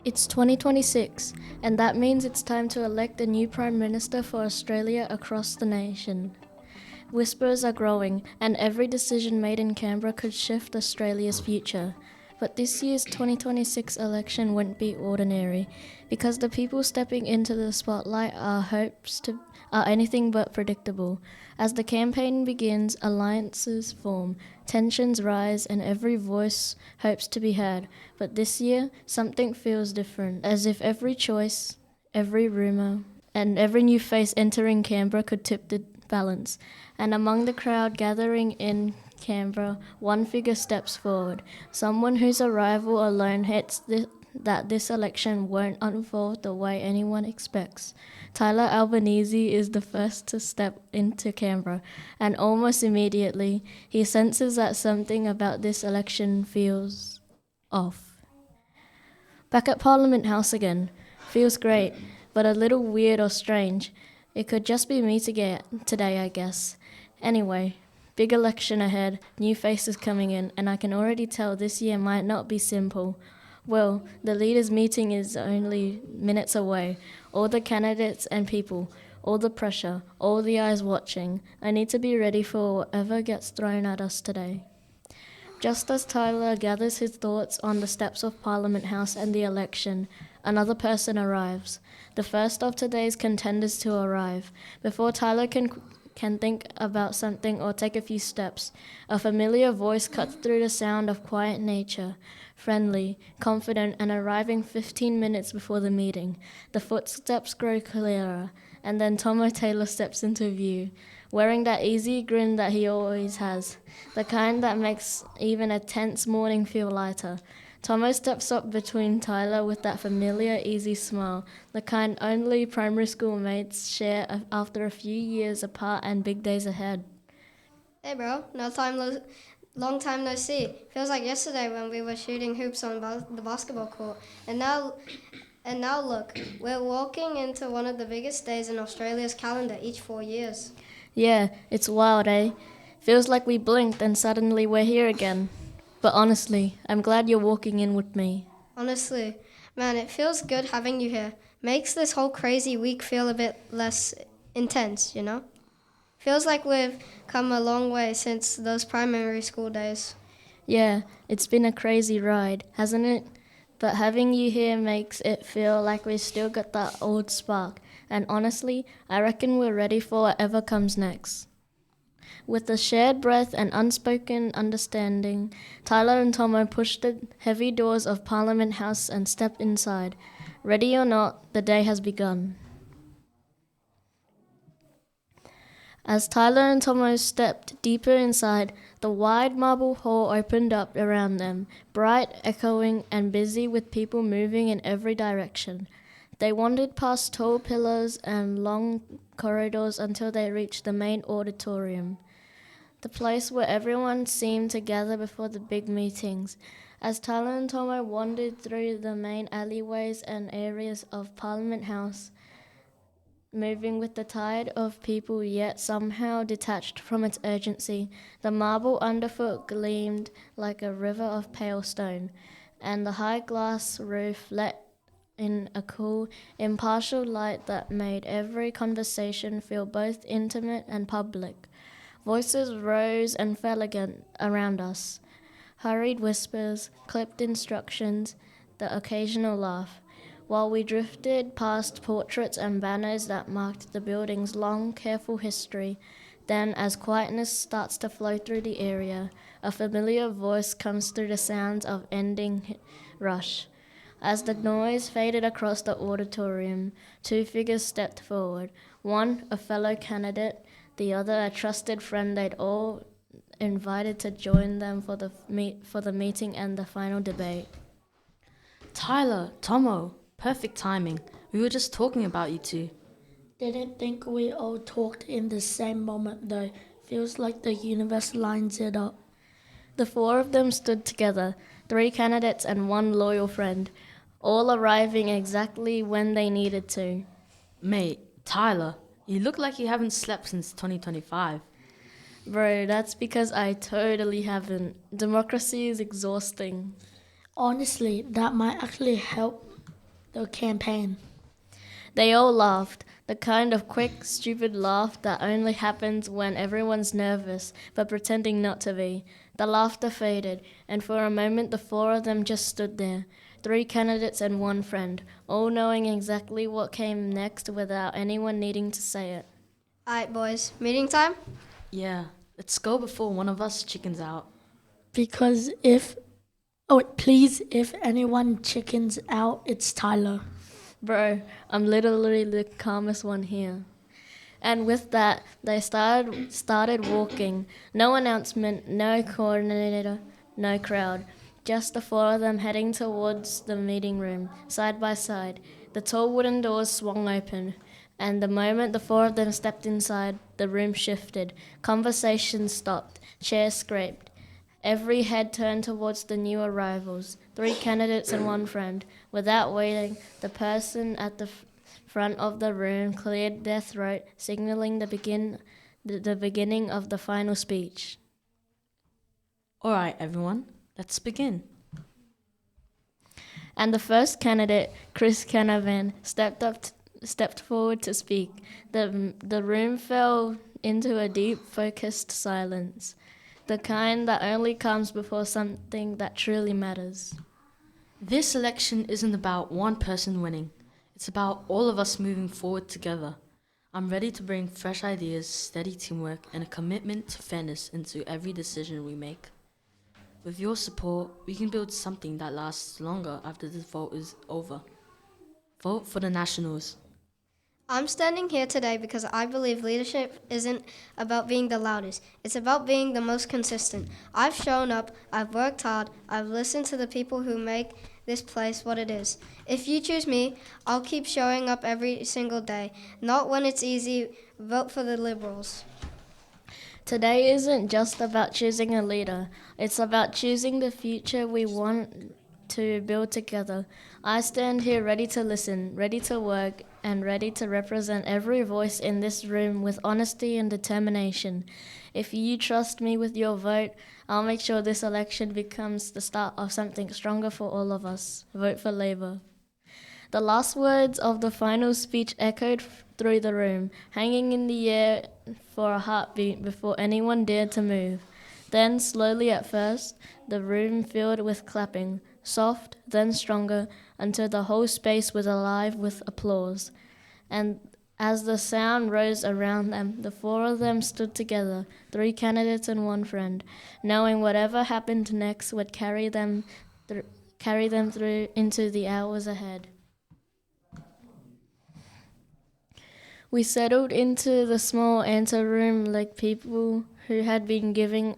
It's 2026, and that means it's time to elect a new Prime Minister for Australia across the nation. Whispers are growing, and every decision made in Canberra could shift Australia's future. But this year's 2026 election won't be ordinary, because the people stepping into the spotlight are anything but predictable. As the campaign begins, alliances form, tensions rise, and every voice hopes to be heard. But this year, something feels different, as if every choice, every rumour, and every new face entering Canberra could tip the balance. And among the crowd gathering in Canberra, one figure steps forward, someone whose arrival alone hits that this election won't unfold the way anyone expects. Tyler Albanese is the first to step into Canberra, and almost immediately he senses that something about this election feels off. Back at Parliament House again. Feels great, but a little weird or strange. It could just be me today, I guess. Anyway, big election ahead, new faces coming in, and I can already tell this year might not be simple. Well, the leaders' meeting is only minutes away. All the candidates and people, all the pressure, all the eyes watching. I need to be ready for whatever gets thrown at us today. Just as Tyler gathers his thoughts on the steps of Parliament House and the election, another person arrives. The first of today's contenders to arrive. Before Tyler can think about something or take a few steps, a familiar voice cuts through the sound of quiet nature, friendly, confident, and arriving 15 minutes before the meeting. The footsteps grow clearer, and then Tommo Taylor steps into view, wearing that easy grin that he always has, the kind that makes even a tense morning feel lighter. Tommo steps up between Tyler with that familiar, easy smile, the kind only primary school mates share after a few years apart and big days ahead. Hey bro, long time no see. Feels like yesterday when we were shooting hoops on the basketball court. And now look, we're walking into one of the biggest days in Australia's calendar each 4 years. Yeah, it's wild, eh? Feels like we blinked and suddenly we're here again. But honestly, I'm glad you're walking in with me. Honestly, man, it feels good having you here. Makes this whole crazy week feel a bit less intense, you know? Feels like we've come a long way since those primary school days. Yeah, it's been a crazy ride, hasn't it? But having you here makes it feel like we still got that old spark. And honestly, I reckon we're ready for whatever comes next. With a shared breath and unspoken understanding, Tyler and Tommo pushed the heavy doors of Parliament House and stepped inside. Ready or not, the day has begun. As Tyler and Tommo stepped deeper inside, the wide marble hall opened up around them, bright, echoing, and busy with people moving in every direction. They wandered past tall pillars and long corridors until they reached the main auditorium, the place where everyone seemed to gather before the big meetings. As Tyler and Tommo wandered through the main alleyways and areas of Parliament House, moving with the tide of people yet somehow detached from its urgency, the marble underfoot gleamed like a river of pale stone, and the high glass roof let in a cool, impartial light that made every conversation feel both intimate and public. Voices rose and fell again around us. Hurried whispers, clipped instructions, the occasional laugh, while we drifted past portraits and banners that marked the building's long, careful history. Then, as quietness starts to flow through the area, a familiar voice comes through the sounds of ending rush. As the noise faded across the auditorium, two figures stepped forward, one a fellow candidate, the other a trusted friend they'd all invited to join them for the meeting and the final debate. Tyler, Tommo, perfect timing. We were just talking about you two. Didn't think we all talked in the same moment though. Feels like the universe lines it up. The four of them stood together, three candidates and one loyal friend, all arriving exactly when they needed to. Mate, Tyler, you look like you haven't slept since 2025. Bro, that's because I totally haven't. Democracy is exhausting. Honestly, that might actually help the campaign. They all laughed, the kind of quick, stupid laugh that only happens when everyone's nervous, but pretending not to be. The laughter faded, and for a moment the four of them just stood there. 3 candidates and 1 friend, all knowing exactly what came next without anyone needing to say it. Alright, boys, meeting time? Yeah, let's go before one of us chickens out. Because if anyone chickens out, it's Tyler. Bro, I'm literally the calmest one here. And with that, they started walking. No announcement, no coordinator, no crowd. Just the 4 of them heading towards the meeting room, side by side. The tall wooden doors swung open, and the moment the 4 of them stepped inside, the room shifted. Conversation stopped, chairs scraped. Every head turned towards the new arrivals, 3 candidates and 1 friend. Without waiting, the person at the front of the room cleared their throat, signaling the beginning of the final speech. All right, everyone, let's begin. And the first candidate, Khris stepped forward to speak. The room fell into a deep, focused silence, the kind that only comes before something that truly matters. This election isn't about one person winning. It's about all of us moving forward together. I'm ready to bring fresh ideas, steady teamwork, and a commitment to fairness into every decision we make. With your support, we can build something that lasts longer after the vote is over. Vote for the Nationals. I'm standing here today because I believe leadership isn't about being the loudest. It's about being the most consistent. I've shown up, I've worked hard, I've listened to the people who make this place what it is. If you choose me, I'll keep showing up every single day. Not when it's easy, vote for the Liberals. Today isn't just about choosing a leader. It's about choosing the future we want to build together. I stand here ready to listen, ready to work, and ready to represent every voice in this room with honesty and determination. If you trust me with your vote, I'll make sure this election becomes the start of something stronger for all of us. Vote for Labour. The last words of the final speech echoed through the room, hanging in the air for a heartbeat before anyone dared to move. Then, slowly at first, the room filled with clapping, soft, then stronger, until the whole space was alive with applause. And as the sound rose around them, the 4 of them stood together, 3 candidates and 1 friend, knowing whatever happened next would carry them through into the hours ahead. We settled into the small anteroom like people who had been given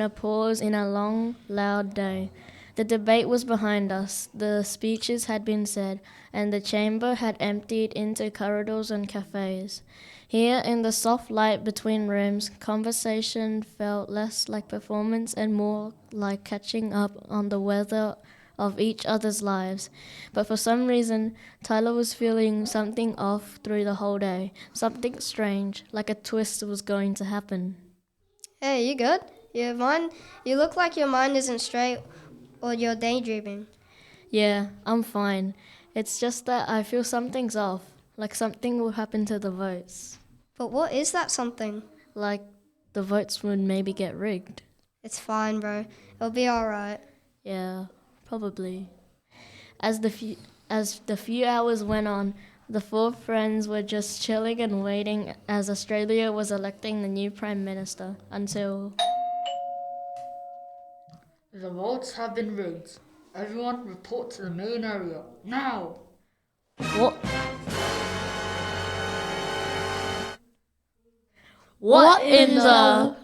a pause in a long, loud day. The debate was behind us, the speeches had been said, and the chamber had emptied into corridors and cafes. Here, in the soft light between rooms, conversation felt less like performance and more like catching up on the weather of each other's lives. But for some reason, Tyler was feeling something off through the whole day, something strange, like a twist was going to happen. Hey, you good? You look like your mind isn't straight or you're daydreaming. Yeah, I'm fine. It's just that I feel something's off, like something will happen to the votes. But what is that something? Like the votes would maybe get rigged. It's fine, bro. It'll be alright. Yeah, probably. As the few hours went on, the 4 friends were just chilling and waiting as Australia was electing the new Prime Minister until... The votes have been rigged. Everyone report to the main area, now! What? What in the...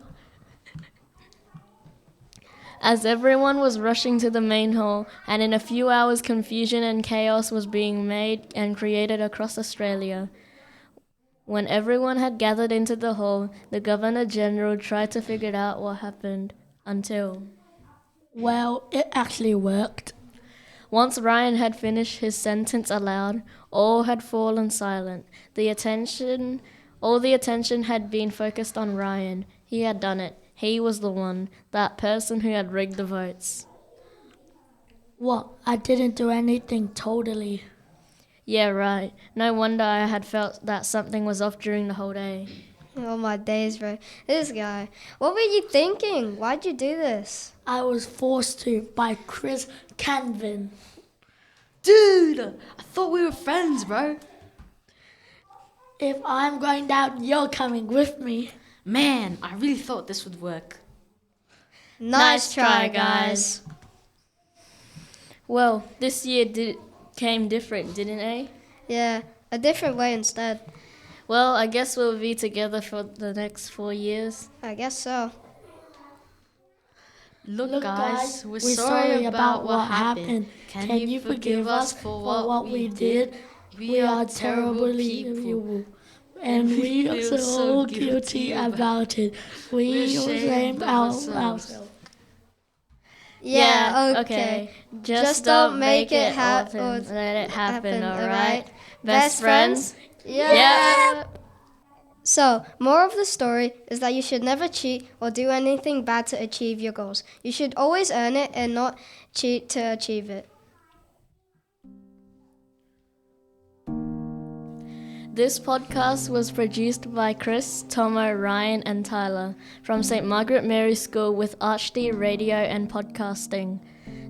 As everyone was rushing to the main hall, and in a few hours confusion and chaos was being made and created across Australia. When everyone had gathered into the hall, the Governor-General tried to figure out what happened until... Well, it actually worked. Once Ryan had finished his sentence aloud, all had fallen silent. All the attention had been focused on Ryan. He had done it. He was the one, that person who had rigged the votes. What? I didn't do anything totally. Yeah, right. No wonder I had felt that something was off during the whole day. Oh my days, bro. This guy. What were you thinking? Why'd you do this? I was forced to by Chris Canvin. Dude, I thought we were friends, bro. If I'm going down, you're coming with me. Man, I really thought this would work. Nice try, guys. Well, this year came different, didn't it? Yeah, a different way instead. Well, I guess we'll be together for the next 4 years. I guess so. Look, guys, we're sorry about what happened. Can you forgive us for what we did? We are terrible people. And we are so guilty about it. We ashamed ourselves. Yeah, okay. Just don't make it happen. Let it happen, alright? Best friends? Yeah. So, moral of the story is that you should never cheat or do anything bad to achieve your goals. You should always earn it and not cheat to achieve it. This podcast was produced by Khris, Tommo, Ryan and Tyler from St. Margaret Mary School with ArchD Radio and Podcasting.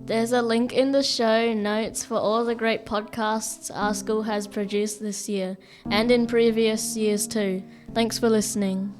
There's a link in the show notes for all the great podcasts our school has produced this year and in previous years too. Thanks for listening.